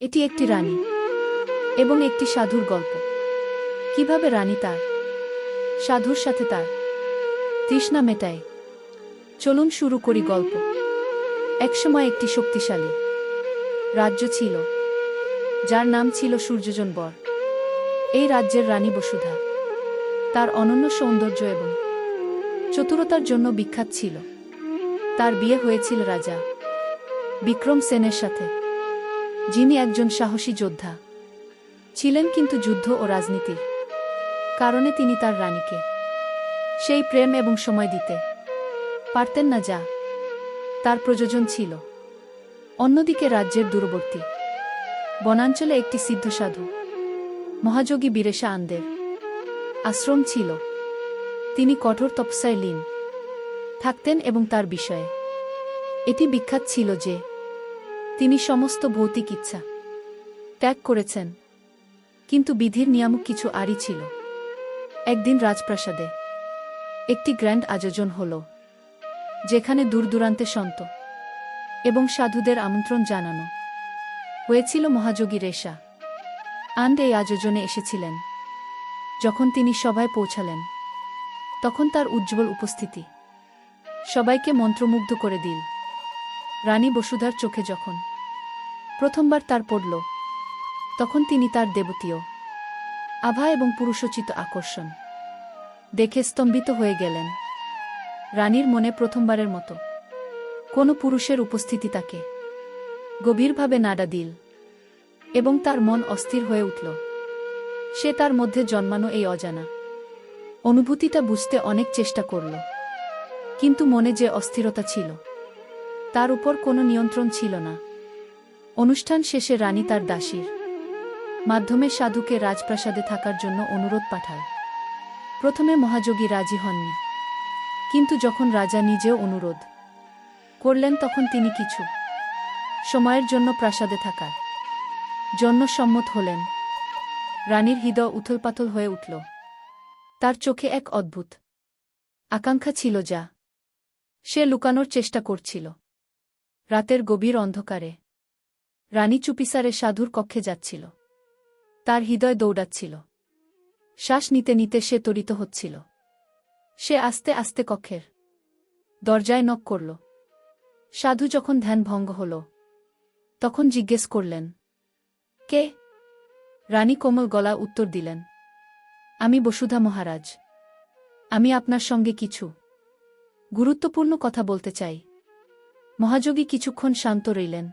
এটি একটি রানী এবং একটি সাধুর গল্প। কিভাবে রানী তার সাধুর সাথে তার তৃষ্ণা মেটায়। চলুন শুরু করি গল্প। একসময় একটি শক্তিশালী রাজ্য ছিল, যার নাম ছিল সূর্যজন-বর। এই রাজ্যের রানী বসুধা তার অনন্য সৌন্দর্য এবং চতুরতার জন্য বিখ্যাত ছিল। তার বিয়ে হয়েছিল রাজা বিক্রম সেনের সাথে, যিনি একজন সাহসী যোদ্ধা ছিলেন, কিন্তু যুদ্ধ ও রাজনীতির কারণে তিনি তার রানীকে সেই প্রেম এবং সময় দিতে পারতেন না যা তার প্রয়োজন ছিল। অন্যদিকে রাজ্যের দূরবর্তী বনাঞ্চলে একটি সিদ্ধ সাধু মহাযোগী বীরেশা আন্দের আশ্রম ছিল। তিনি কঠোর তপস্যায় লীন থাকতেন এবং তার বিষয়ে এটি বিখ্যাত ছিল যে তিনি সমস্ত ভৌতিক ইচ্ছা ত্যাগ করেছেন, কিন্তু বিধির নিয়ামক কিছু আরই ছিল। একদিন রাজপ্রাসাদে একটি গ্র্যান্ড আয়োজন হল, যেখানে দূরদূরান্তে সন্ত এবং সাধুদের আমন্ত্রণ জানানো হয়েছিল। মহাযোগী রেশা আন্দ এই আয়োজনে এসেছিলেন। যখন তিনি সভায় পৌঁছালেন, তখন তার উজ্জ্বল উপস্থিতি সবাইকে মন্ত্রমুগ্ধ করে দিল। রানী বসুধার চোখে যখন প্রথমবার তার পড়ল, তখন তিনি তার দেবতীয় আভা এবং পুরুষোচিত আকর্ষণ দেখে স্তম্ভিত হয়ে গেলেন। রানীর মনে প্রথমবারের মতো কোনো পুরুষের উপস্থিতি তাকে গভীরভাবে নাড়া দিল এবং তার মন অস্থির হয়ে উঠল। সে তার মধ্যে জন্মানো এই অজানা অনুভূতিটা বুঝতে অনেক চেষ্টা করল, কিন্তু মনে যে অস্থিরতা ছিল তার উপর কোনো নিয়ন্ত্রণ ছিল না। অনুষ্ঠান শেষে রানী তার দাসীর মাধ্যমে সাধুকে রাজপ্রাসাদে থাকার জন্য অনুরোধ পাঠায়। প্রথমে মহাযোগী রাজি হননি, কিন্তু যখন রাজা নিজেও অনুরোধ করলেন, তখন তিনি কিছু সময়ের জন্য প্রাসাদে থাকার জন্য সম্মত হলেন। রানীর হৃদয় উথলপাথল হয়ে উঠল। তার চোখে এক অদ্ভুত আকাঙ্ক্ষা ছিল যা সে লুকানোর চেষ্টা করছিল। রাতের গভীর অন্ধকারে রানী চুপিসারে সাধুর কক্ষে যাচ্ছিল। তার হৃদয় দৌড়াচ্ছিল, শ্বাস নিতে নিতে সে ত্বরিত হচ্ছিল। সে আস্তে আস্তে কক্ষের দরজায় নক করল। সাধু যখন ধ্যান ভঙ্গ হল, তখন জিজ্ঞেস করলেন, কে? রানী কোমল গলা উত্তর দিলেন, আমি বসুধা মহারাজ। আমি আপনার সঙ্গে কিছু গুরুত্বপূর্ণ কথা বলতে চাই। মহাযোগী কিছুক্ষণ শান্ত রইলেন।